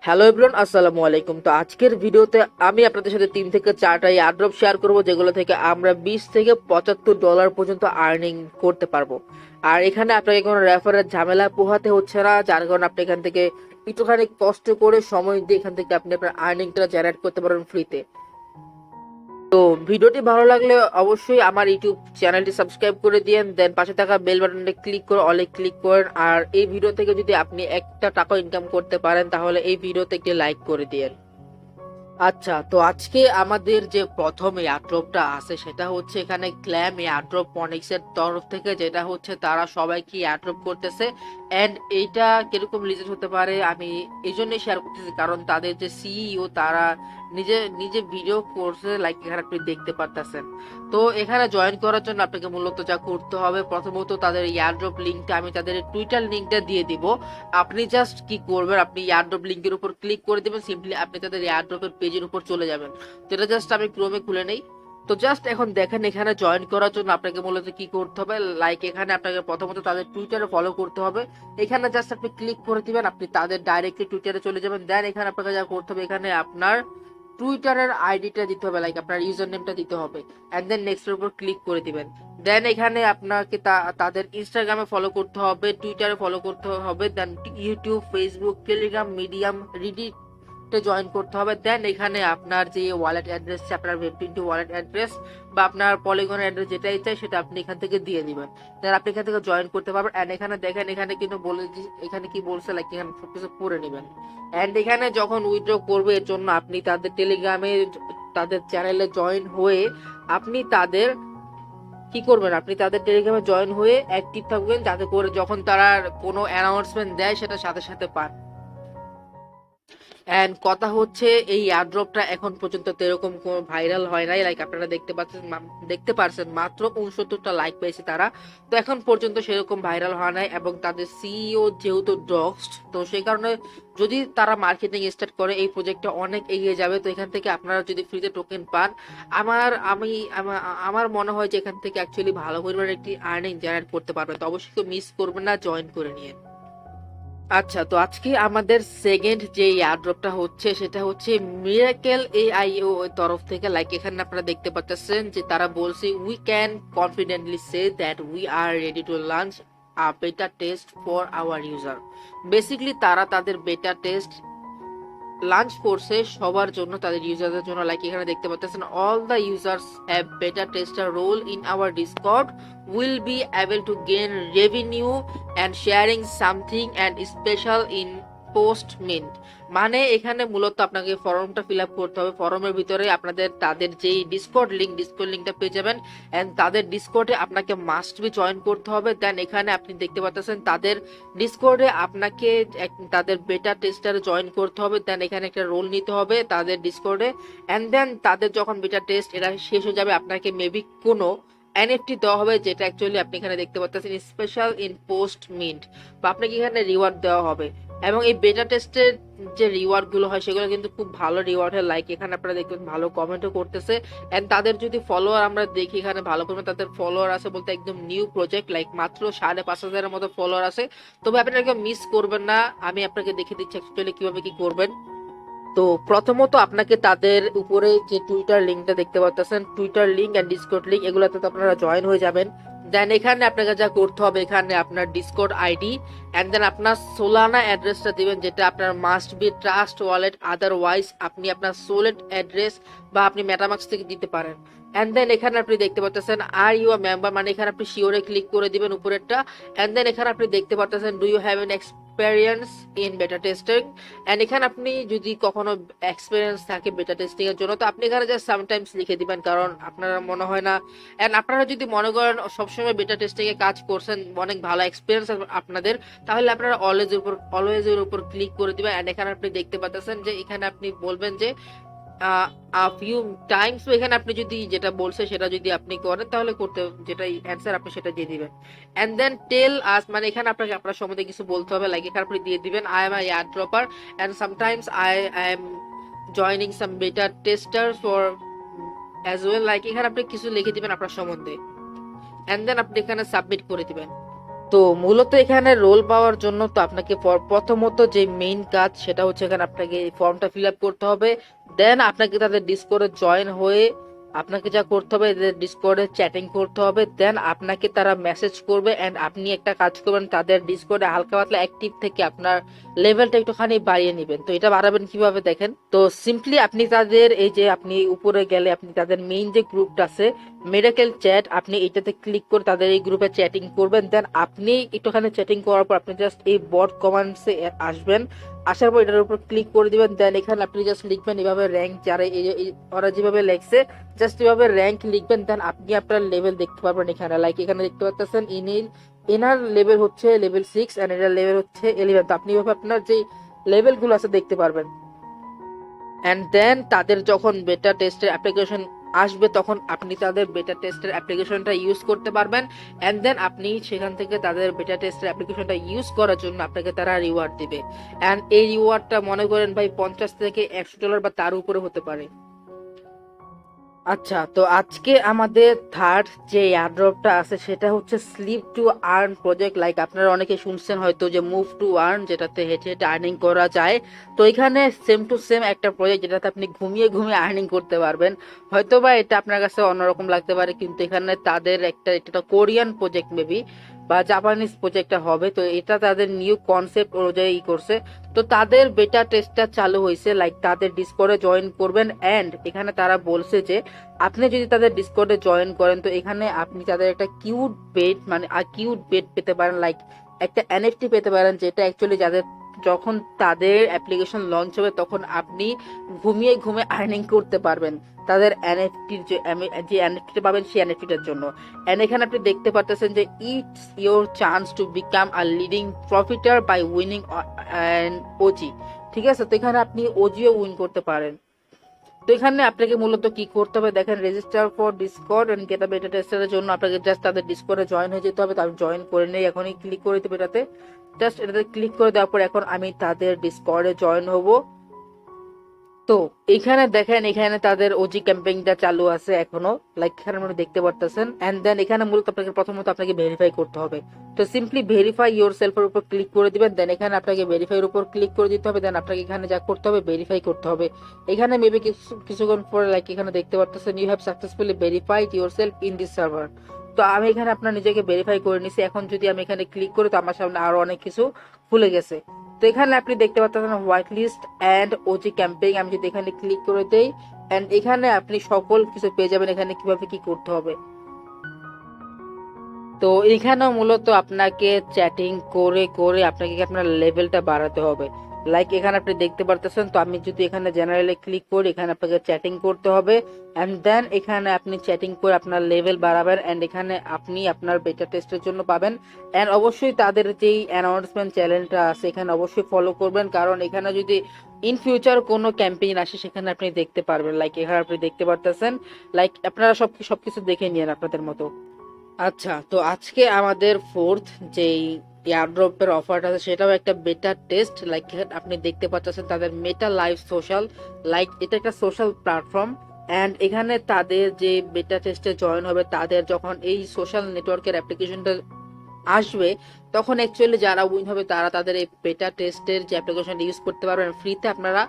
Hello everyone, আসসালামু আলাইকুম। তো আজকের ভিডিওতে আমি আপনাদের সাথে 3 থেকে 4টা এয়ারড্রপ শেয়ার করব, যেগুলো থেকে আমরা $20 থেকে $75 পর্যন্ত আর্নিং করতে পারবো। আর এখানে আপনাকে কোনো রেফারের ঝামেলা পোহাতে হচ্ছে না, যার কারণে আপনি এখান থেকে একটুখানি কষ্ট করে সময় দিয়ে এখান থেকে আপনি আপনার আর্নিংটা জেনারেট করতে পারবেন ফ্রিতে। তো ভিডিওটি ভালো লাগলে অবশ্যই আমার ইউটিউব চ্যানেলটি সাবস্ক্রাইব করে দিয়েন, দেন পাশে থাকা বেল বাটনে ক্লিক করে অলে ক্লিক করেন। আর এই ভিডিও থেকে যদি আপনি একটা টাকা ইনকাম করতে পারেন তাহলে এই ভিডিওতে একটি লাইক করে দিয়েন। আচ্ছা, তো আজকে আমাদের যে প্রথম এয়ারড্রপটা আছে সেটা হচ্ছে এখানে ক্ল্যাম এয়ারড্রপ পনিক্স এর তরফ থেকে, যেটা হচ্ছে তারা সবাইকে এয়ারড্রপ করতেছে। এন্ড এইটা কিরকম লিজেন্ড হতে পারে আমি এই জন্যই শেয়ার করতেছি, কারণ তাদের যে সিইও তারা নিজে নিজে ভিডিও করছে, লাইক এখানে আপনি দেখতে পারতেছেন। তো এখানে জয়েন করার জন্য আপনাকে মূলত যা করতে হবে, প্রথমত তাদের এয়ারড্রপ লিঙ্কটা আমি তাদের টুইটার লিঙ্কটা দিয়ে দিব। আপনি জাস্ট কি করবেন, আপনি এয়ারড্রপ লিংকের উপর ক্লিক করে দিবেন, সিম্পলি আপনি তাদের এয়ারড্রপের পেজের উপর চলে যাবেন। তো এটা জাস্ট আমি ক্রোমে খুলে নেই। তো জাস্ট এখন দেখেন এখানে জয়েন করার জন্য আপনাকে মূলত কি করতে হবে, লাইক এখানে আপনাকে প্রথমত তাদের টুইটারে ফলো করতে হবে। এখানে জাস্ট আপনি ক্লিক করে দিবেন, আপনি তাদের ডাইরেক্টলি টুইটারে চলে যাবেন। দেন এখানে আপনাকে যা করতে হবে, এখানে আপনার টুইটারের আইডিটা দিতে হবে, লাইক আপনার ইউজার নেমটা দিতে হবে। এন্ড দেন নেক্সট এর উপর ক্লিক করে দিবেন। দেন এখানে আপনাকে তাদের ইনস্টাগ্রামে ফলো করতে হবে, টুইটারে ফলো করতে হবে, then YouTube, Facebook, Telegram, Medium, রিডিটে জয়েন করতে হবে। দেন এখানে আপনার যে ওয়ালেট অ্যাড্রেস, আপনার ওয়েব20 ওয়ালেট অ্যাড্রেস বা আপনার পলিগন অ্যাড্রেস যেটাই চাই সেটা আপনি এখান থেকে দিয়ে দিবেন। দেন আপনি এখান থেকে জয়েন করতে পারবেন। এন্ড এখানে দেখেন এখানে কিন্তু বলে এখানে কি বলছে, লাইক এখানে সবকিছু পড়ে নেবেন। এন্ড এখানে যখন উইথড্র করবে এর জন্য আপনি তাদের টেলিগ্রামে, তাদের চ্যানেলে জয়েন হয়ে আপনি তাদের কি করবেন, আপনি তাদের টেলিগ্রামে জয়েন হয়ে অ্যাক্টিভ থাকবেন, যাতে করে যখন তারা কোনো অ্যানাউন্সমেন্ট দেয় সেটা সাথে সাথে পান। এন্ড কথা হচ্ছে এই এয়ারড্রপটা এখন পর্যন্ত এরকম কোনো ভাইরাল হয় নাই, লাইক আপনারা দেখতে পারছেন মাত্র 69টা লাইক পেয়েছে তারা। তো এখন পর্যন্ত সেরকম ভাইরাল হয় নাই, এবং তাদের সিইও যেহেতু ডক্সড, তো সেই কারণে যদি তারা মার্কেটিং স্টার্ট করে এই প্রজেক্টটা অনেক এগিয়ে যাবে। তো এখান থেকে আপনারা যদি ফ্রিতে টোকেন পান, আমার মনে হয় যে এখান থেকে অ্যাকচুয়ালি ভালো পরিমাণে একটি আর্নিং জেনারেট করতে পারবেন। তো অবশ্যই মিস করবেন না, জয়েন করে নিয়ে। আচ্ছা, তো আজকে আমাদের সেকেন্ড যে এয়ারড্রপটা হচ্ছে সেটা হচ্ছে মিরাকেল এআইও এর তরফ থেকে, লাইক এখানে আপনারা দেখতে পাচ্ছেন যে তারা বলছে we can confidently say that we are ready to launch a beta test for our user. Basically তারা তাদের বেটা টেস্ট লাঞ্চ করছে সবার জন্য, তাদের ইউজারদের জন্য। লাইক এখানে দেখতে পাচ্ছেন all the users have beta tester role in our Discord will be able to gain revenue and sharing something and special in post mint. মানে এখানে মূলত আপনাকে ফর্মটা ফিল আপ করতে হবে, ফর্মের ভিতরে আপনাদের তাদের যেই ডিসকর্ড লিঙ্কটা পেয়ে যাবেন। এন্ড তাদের ডিসকর্ডে আপনাকে মাস্ট বি জয়েন করতে হবে। দেন এখানে আপনি দেখতে পাচ্ছেন তাদের ডিসকর্ডে আপনাকে তাদের বেটা টেস্টারে জয়েন করতে হবে। দেন এখানে একটা রোল নিতে হবে তাদের ডিসকর্ডে। এন্ড দেন তাদের যখন বেটা টেস্ট এটা শেষ হয়ে যাবে, আপনাকে মেবি কোনো এনএফটি দেওয়া হবে, যেটা অ্যাকচুয়ালি আপনি এখানে দেখতে পাচ্ছেন স্পেশাল ইন পোস্ট মিন্ট, বা আপনাকে এখানে রিওয়ার্ড দেওয়া হবে। এবং এই বেটা টেস্টের যে রিওয়ার্ড গুলো হয় সেগুলো কিন্তু খুব ভালো রিওয়ার্ড হয়, লাইক এখানে আপনারা দেখবেন ভালো কমেন্টও করতেছে। এন্ড তাদের যদি ফলোয়ার আমরা দেখি, এখানে ভালো পরিমাণ তাদের ফলোয়ার আছে, বলতে একদম নিউ প্রজেক্ট, লাইক মাত্র 5,500-এর মতো ফলোয়ার আছে। তবে আপনারা মিস করবেন না, আমি আপনাকে দেখে দিচ্ছি অ্যাকচুয়ালি কিভাবে কি করবেন। তো প্রথমত আপনাকে তাদের উপরে যে টুইটার লিঙ্কটা দেখতে পাচ্ছেন, Twitter link and Discord link, এগুলোতে তো আপনারা জয়েন হয়ে যাবেন। দেন এখানে আপনাকে যা করতে হবে, এখানে আপনার ডিসকর্ড আইডি এন্ড দেন আপনার সোলানা অ্যাড্রেসটা দিবেন, যেটা আপনার must be trust wallet, otherwise আপনি আপনার সোলেট অ্যাড্রেস বা আপনি মেটামাক্স থেকে দিতে পারেন। এন্ড দেন এখানে আপনি দেখতে পাচ্ছেন আর ইউ আ মেম্বার, মানে এখানে আপনি শিওরে ক্লিক করে দিবেন উপরেরটা। এন্ড দেন এখানে আপনি দেখতে পাচ্ছেন do you have an experience in beta testing. And এখানে আপনি যদি কখনো এক্সপিরিয়েন্স থাকে বেটা টেস্টিং এর জন্য, তো আপনি এখানে জাস্ট সামটাইমস লিখে দিবেন, কারণ আপনারা মনে হয় না, এন্ড আপনারা যদি মনে করেন সবসময় বেটা টেস্টিং এ কাজ করছেন, অনেক ভালো এক্সপিরিয়েন্স আপনাদের, তাহলে আপনারা অলওয়েজ এর উপর ক্লিক করে দিবেন। এন্ড এখানে আপনি দেখতে পাচ্ছেন যে এখানে আপনি বলবেন যে ফিউ টাইমস, এখানে আপনি যদি যেটা বলছে সেটা যদি আপনি করেন তাহলে করতে, যেটাই অ্যান্সার আপনি সেটা দিয়ে দিবেন। এন্ড দেন টেল আস, মানে এখানে আপনাকে আপনার সম্বন্ধে কিছু বলতে হবে, লাইক এখানে আপনি দিয়ে দিবেন I am a air dropper and sometimes I am joining some beta tester for as well, like এখানে আপনি কিছু লিখে দিবেন আপনার সম্বন্ধে। এন্ড দেন আপনি এখানে সাবমিট করে দিবেন। তো মূলত এখানে রোল পাওয়ার জন্য তো আপনাকে প্রথমত যে মেইন কাজ সেটা হচ্ছে এখানে আপনাকে এই ফর্মটা ফিল আপ করতে হবে। দেন আপনাকে তাদের ডিসকর্ডে জয়েন হয়ে আপনাকে যা করতে হবে, এদের ডিসকর্ডে চ্যাটিং করতে হবে। দেন আপনাকে তারা মেসেজ করবে এন্ড আপনি একটা কাজ করবেন, তাদের ডিসকর্ডে হালকা পাতলা অ্যাক্টিভ থেকে আপনার লেভেলটা একটুখানি বাড়িয়ে নেবেন। তো এটা বাড়াবেন কিভাবে দেখেন, তো সিম্পলি আপনি তাদের এই যে আপনি উপরে গেলে আপনি তাদের মেইন যে গ্রুপটা আছে মেরাকেল চ্যাট, আপনি এটাতে ক্লিক করে তাদের এই গ্রুপে চ্যাটিং করবেন। দেন আপনি একটুখানি চ্যাটিং করার পর আপনি জাস্ট এই বট কমান্ডসে আসবেন, আসার পর এটার উপর ক্লিক করে দিবেন। দেন এখানে আপনি জাস্ট লিখবেন এভাবে র্যাঙ্ক, যারা ওরা যেভাবে লেখছে জাস্ট এভাবে র্যাঙ্ক লিখবেন। দেন আপনি আপনার লেভেল দেখতে পারবেন এখানে, লাইক এখানে দেখতে পাচ্ছেন এনার লেভেল হচ্ছে লেভেল 6 এন্ড এটার লেভেল হচ্ছে 11। তো আপনি এভাবে আপনার যে লেভেলগুলো আছে দেখতে পারবেন। অ্যান্ড দেন তাদের যখন বেটা টেস্টের অ্যাপ্লিকেশন আসবে তখন আপনি তাদের বেটা টেস্টের অ্যাপ্লিকেশনটা ইউজ করতে পারবেন। অ্যান্ড দেন আপনি সেখান থেকে তাদের বেটা টেস্টের অ্যাপ্লিকেশনটা ইউজ করার জন্য আপনাকে তারা রিওয়ার্ড দিবে। অ্যান্ড এই রিওয়ার্ডটা মনে করেন ভাই $50 থেকে $100 বা তার উপরে হতে পারে। আচ্ছা, তো আজকে আমাদের থার্ড যে এয়ারড্রপটা আছে সেটা হচ্ছে slip to earn project. Like আপনারা অনেকে শুনছেন হয়তো যে মুভ টু আর্ন, যেটাতে হেঁটে হেঁটে আর্নিং করা যায়। তো এখানে সেম টু সেম একটা প্রজেক্ট যেটাতে আপনি ঘুমিয়ে ঘুমিয়ে আর্নিং করতে পারবেন। হয়তো বা এটা আপনার কাছে অন্যরকম লাগতে পারে, কিন্তু এখানে তাদের এটা কোরিয়ান প্রজেক্ট মেবি বা জাপানিজ প্রজেক্টটা হবে। তো এটা তাদের নিউ কনসেপ্ট অনুযায়ী করছে। তো তাদের বেটা টেস্টটা চালু হয়েছে, লাইক তাদের ডিসকর্ডে জয়েন করবেন। অ্যান্ড এখানে তারা বলছে যে আপনি যদি তাদের ডিসকর্ডে জয়েন করেন তো এখানে আপনি তাদের একটা কিউট বেট মানে কিউট বেট পেতে পারেন, লাইক একটা এনএফটি পেতে পারেন, যেটা অ্যাকচুয়ালি যাদের যখন তাদের অ্যাপ্লিকেশন লঞ্চ হবে তখন আপনি ঘুমিয়ে ঘুমিয়ে আর্নিং করতে পারবেন তাদের এনএফটির যে এনএফটিটা পাবেন সেই এনএফটিটার জন্য। এন্ড এখানে আপনি দেখতে পাচ্ছেন যে it's your chance to become a leading profiter by winning an OG. ঠিক আছে, তো এখানে আপনি ওজিও উইন করতে পারেন। তো এখানে আপনাকে মূলত কি করতে হবে দেখেন, register for Discord and get a beta টেস্টের জন্য আপনাকে জাস্ট তাদের ডিসকর্ডে জয়েন হয়ে যেতে হবে। তো আমি জয়েন করে নেই, এখনই ক্লিক করে দেবো এটাতে। জাস্ট এটাতে ক্লিক করে দেওয়ার পর এখন আমি তাদের ডিসকর্ডে জয়েন হব। তো এখানে দেখেন এখানে তাদের ওজি ক্যাম্পেইনটা চালু আছে এখনো, লাইক এখানে আপনি দেখতে পারতেছেন। এন্ড দেন এখানে মূলত আপনাকে প্রথমত আপনাকে ভেরিফাই করতে হবে। তো সিম্পলি ভেরিফাই ইয়োর সেলফের উপর ক্লিক করে দিবেন। দেন এখানে আপনাকে ভেরিফাইয়ের উপর ক্লিক করে দিতে হবে। দেন আপনাকে এখানে যা করতে হবে ভেরিফাই করতে হবে। এখানে মেবি কিছুক্ষণ পরে লাইক এখানে দেখতে পারতেছেন you have successfully verified yourself in this server. তো আমি এখানে আপনার নিজেকে ভেরিফাই করে নিছি। এখন যদি আমি এখানে ক্লিক করি তো আমার সামনে আরো অনেক কিছু খুলে গেছে। তো এখানে আপনি দেখতে পাচ্ছেন white list and OG campaign. আমি যদি এখানে ক্লিক করে দেই অ্যান্ড এখানে আপনি সকল কিছু পেয়ে যাবেন এখানে কিভাবে কি করতে হবে। তো এখানেও মূলত আপনাকে চ্যাটিং করে করে আপনাকে আপনার লেভেলটা বাড়াতে হবে। লাইক এখানে আপনি দেখতে পারতেছেন, তো আমি যদি এখানে জেনারেলে ক্লিক করি এখানে আপনাকে চ্যাটিং করতে হবে। এন্ড দেন এখানে আপনি চ্যাটিং করে আপনার লেভেল বাড়াবেন। এন্ড এখানে আপনি আপনার বেটা টেস্টের জন্য পাবেন। এন্ড অবশ্যই তাদের যেই অ্যানাউন্সমেন্ট চ্যানেলটা আছে এখানে অবশ্যই ফলো করবেন, কারণ এখানে যদি ইন ফিউচার কোনো ক্যাম্পেইন আসে সেখানে আপনি দেখতে পারবেন। লাইক এখানে আপনি দেখতে পারতেছেন, লাইক আপনারা সবকিছু দেখে নিন আপনাদের মতো। আচ্ছা, তো আজকে আমাদের ফোর্থ যেই এয়ারড্রপের অফারটা আছে সেটাও একটা বেটা টেস্ট। লাইক আপনি দেখতে পাচ্ছেন তাদের মেটা লাইভ সোশ্যাল, লাইক এটা একটা সোশ্যাল প্ল্যাটফর্ম। অ্যান্ড এখানে তাদের যে বেটা টেস্টে জয়েন হবে তাদের যখন এই সোশ্যাল নেটওয়ার্কের অ্যাপ্লিকেশনটা আসবে তখন অ্যাকচুয়ালি যারা উইন হবে তারা তাদের এই বেটা টেস্টের যে অ্যাপ্লিকেশন ইউজ করতে পারবেন ফ্রিতে, আপনারা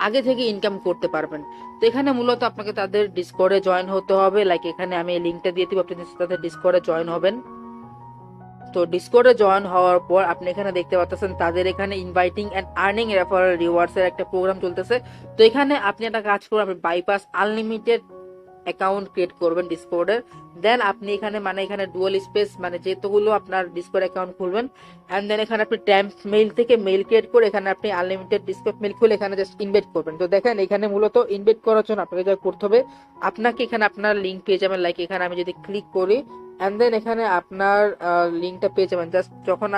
আগে থেকে ইনকাম করতে পারবেন। তো এখানে মূলত আপনাকে তাদের ডিসকর্ডে জয়েন হতে হবে। লাইক এখানে আমি লিঙ্কটা দিয়ে দিব, আপনি তাদের ডিসকর্ডে জয়েন হবেন। তো ডিসকর্ডে জয়েন হওয়ার পর আপনি এখানে দেখতে পাচ্ছেন তাদের এখানে inviting and earning referral rewards এর একটা প্রোগ্রাম চলতেছে। তো এখানে আপনি একটা কাজ করবেন, আপনি বাইপাস আনলিমিটেড অ্যাকাউন্ট ক্রিয়েট করবেন ডিসকর্ডের। দেন আপনি এখানে এখানে ডুয়াল স্পেস যেতগুলো আপনার ডিসকর্ড অ্যাকাউন্ট খুলবেন। এন্ড দেন এখানে আপনি ট্যাম্প মেইল থেকে মেইল ক্রিয়েট করে এখানে আপনি আনলিমিটেড ডিসকর্ড মেইল খুলে এখানে জাস্ট ইনভাইট করবেন। তো দেখেন এখানে মূলত ইনভাইট করার জন্য আপনাকে যা করতে হবে, আপনাকে এখানে আপনার লিঙ্ক পেয়ে যাবেন। লাইক এখানে আমি যদি ক্লিক করি এন্ড দেন এখানে আপনার লিঙ্কটা পেয়ে যাবেন। জাস্ট যখন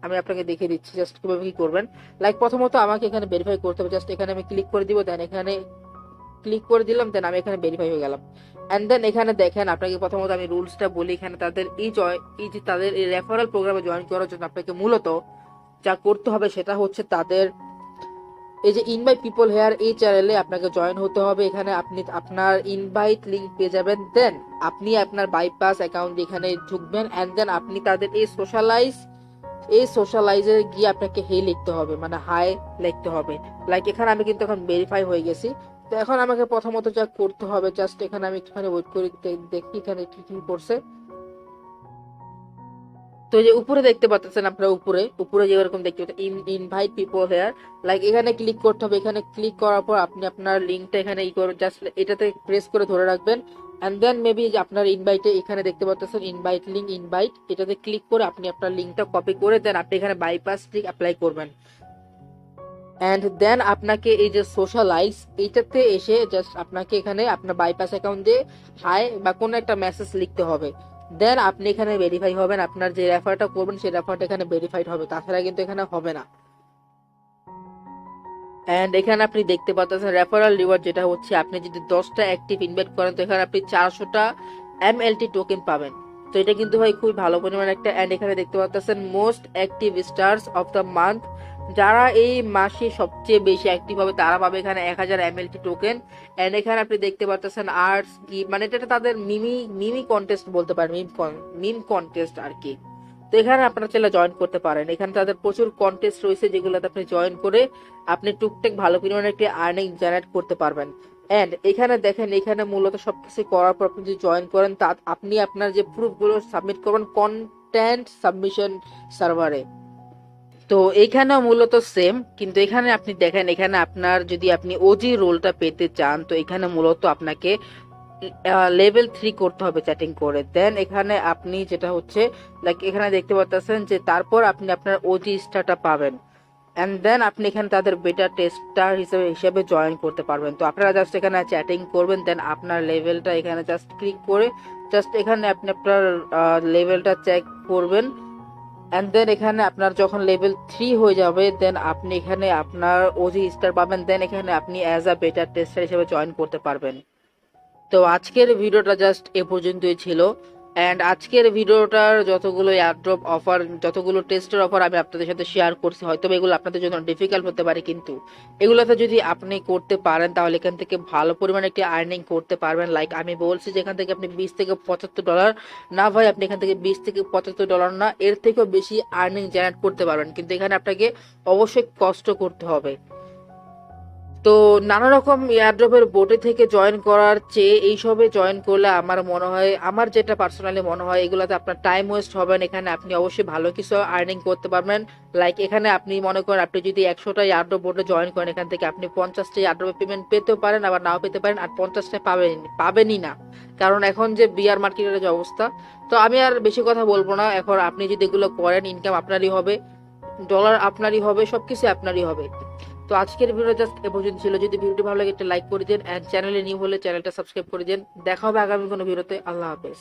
আমি আপনাকে দেখিয়ে দিচ্ছি জাস্ট কিভাবে কি করবেন। লাইক প্রথমত আমাকে এখানে ভেরিফাই করতে হবে, জাস্ট এখানে আমি ক্লিক করে দিব। দেন এখানে ক্লিক করে দিলাম, দেন আমি এখানে ভেরিফাই হয়ে গেলাম। এন্ড দেন এখানে দেখেন আপনাকে প্রথমত আমি রুলসটা বলি। এখানে তাদের এই যে তাদের এই রেফারেল প্রোগ্রামে জয়েন করার জন্য আপনাকে মূলত যা করতে হবে সেটা হচ্ছে তাদের এই যে ইনভাইট পিপল হেয়ার, এই চ্যানেলে আপনাকে জয়েন হতে হবে। এখানে আপনি আপনার ইনভাইট লিংক পেয়ে যাবেন। দেন আপনি আপনার বাইপাস অ্যাকাউন্ট এখানে ঢুকবেন, এন্ড দেন আপনি তাদের এই সোশ্যালাইজে গিয়ে আপনাকে হে লিখতে হবে, মানে হাই লিখতে হবে। লাইক এখানে আমি কিন্তু এখন ভেরিফাই হয়ে গেছি। তো এখন আমাকে প্রথমত যা করতে হবে, জাস্ট এখানে আমি একটুখানি ওয়েট করে দেখি এখানে কি কি করছে। তো এই যে উপরে দেখতে পাচ্ছেন আপনারা, উপরে উপরে যেরকম দেখতে পাচ্ছেন ইনভাইট পিপল হেয়ার, লাইক এখানে ক্লিক করতে হবে। এখানে ক্লিক করার পর আপনি আপনার লিঙ্কটা এখানে ই করে জাস্ট এটাতে প্রেস করে ধরে রাখবেন, এন্ড দেন মেবি আপনার ইনভাইটে এখানে দেখতে পাচ্ছেন ইনভাইট লিঙ্ক, ইনভাইট এটাতে ক্লিক করে আপনি আপনার লিঙ্কটা কপি করে দেন আপনি এখানে বাইপাস লিঙ্ক অ্যাপ্লাই করবেন। এন্ড দেন আপনাকে এই যে সোশ্যালাইজ এইটাতে এসে জাস্ট আপনাকে এখানে আপনার বাইপাস অ্যাকাউন্ট দিয়ে হাই বা কোনো একটা মেসেজ লিখতে হবে। দেন আপনি এখানে ভেরিফাই হবেন, আপনার যে রেফারটা করবেন সেই রেফারটা এখানে ভেরিফাইড হবে, তাছাড়া কিন্তু এখানে হবে না। এন্ড এখানে আপনি দেখতে পাচ্ছেন রেফারাল রিওয়ার্ড, যেটা হচ্ছে আপনি যদি 10টা অ্যাক্টিভ ইনভাইট করেন তো এখানে আপনি 400টা MLT টোকেন পাবেন। তো এটা কিন্তু ভাই খুবই ভালো পরিমাণ একটা। এন্ড এখানে দেখতে পাচ্ছেন most active stars of the month, যারা এই মাসে সবচেয়ে বেশি অ্যাক্টিভ হবে তারা পাবে এখানে 1000 MLT টোকেন। এন্ড এখানে আপনি দেখতে পাচ্ছেন আর্টস কি, মানে এটা তাদের মিমি মিমি কন্টেস্ট বলতে পারেন, মিম কন্টেস্ট আর কি। তো এখানে আপনারা চাইলে জয়েন করতে পারেন, এখানে তাদের প্রচুর কন্টেস্ট রয়েছে যেগুলোতে আপনি জয়েন করে আপনি টুকটাক ভালো পরিমাণে একটি আর্নিং জেনারেট করতে পারবেন। এন্ড এখানে দেখেন, এখানে মূলত সবকিছু করার পর আপনি যদি জয়েন করেন তা আপনি আপনার যে প্রুফগুলো সাবমিট করবেন কন্টেন্ট সাবমিশন সার্ভারে। তো এখানেও মূলত সেম, কিন্তু এখানে আপনি দেখেন এখানে আপনার যদি আপনি ওজি রোলটা পেতে চান তো এখানে মূলত আপনাকে লেভেল 3 করতে হবে চ্যাটিং করে। দেন এখানে আপনি যেটা হচ্ছে লাইক এখানে দেখতে পাচ্ছেন যে তারপর আপনি আপনার ওজি স্টারটা পাবেন, এন্ড দেন আপনি এখানে তাদের বেটা টেস্টার হিসেবে জয়েন করতে পারবেন। তো আপনারা জাস্ট এখানে চ্যাটিং করবেন, দেন আপনার লেভেলটা এখানে জাস্ট ক্লিক করে জাস্ট এখানে আপনি আপনার লেভেলটা চেক করবেন, এন্ড দেন এখানে আপনার যখন লেভেল 3 হয়ে যাবে দেন আপনি এখানে আপনার ওজি স্টার পাবেন। দেন এখানে আপনি অ্যাজ আ বেটা টেস্টার হিসেবে জয়েন করতে পারবেন। তো আজকের ভিডিওটা জাস্ট এ পর্যন্তই ছিল। এন্ড আজকের ভিডিওটার যতগুলো এয়ারড্রপ অফার, যতগুলো টেস্টের অফার আমি আপনাদের সাথে শেয়ার করছি, হয়তো এগুলো আপনাদের জন্য ডিফিকাল্ট হতে পারে, কিন্তু এগুলোতে যদি আপনি করতে পারেন তাহলে এখান থেকে ভালো পরিমাণে একটি আর্নিং করতে পারবেন। লাইক আমি বলছি যে এখান থেকে আপনি $20 থেকে $75 না ভাই, আপনি এখান থেকে $20 থেকে $75 না, এর থেকেও বেশি আর্নিং জেনারেট করতে পারবেন, কিন্তু এখানে আপনাকে অবশ্যই কষ্ট করতে হবে। তো নানা রকম এয়ারড্রপের বোটে থেকে জয়েন করার চেয়ে এইসবে জয়েন করলে আমার মনে হয়, আমার যেটা পার্সোনালি মনে হয়, এগুলাতে আপনার টাইম ওয়েস্ট হবে না, এখানে আপনি অবশ্যই ভালো কিছু আর্নিং করতে পারবেন। লাইক এখানে আপনি মনে করেন আপনি যদি 100টা এয়ারড্রপ বোটে জয়েন করেন এখান থেকে আপনি 50টা এয়ারড্রপের পেমেন্ট পেতেও পারেন, আবার নাও পেতে পারেন, আর 50টা পাবেনই না, কারণ এখন যে বিয়ার মার্কেটের যে অবস্থা। তো আমি আর বেশি কথা বলবো না, এখন আপনি যদি এগুলো করেন ইনকাম আপনারই হবে, ডলার আপনারই হবে, সবকিছু আপনারই হবে। তো আজকের ভিডিও জাস্ট এ পর্যন্ত ছিল। যদি ভিডিওটি ভালো লাগে একটা লাইক করে দিন, এন্ড চ্যানেলে নিউ হলে চ্যানেলটা সাবস্ক্রাইব করে দিন। দেখা হবে আগামী কোনো ভিডিওতে। আল্লাহ হাফেজ।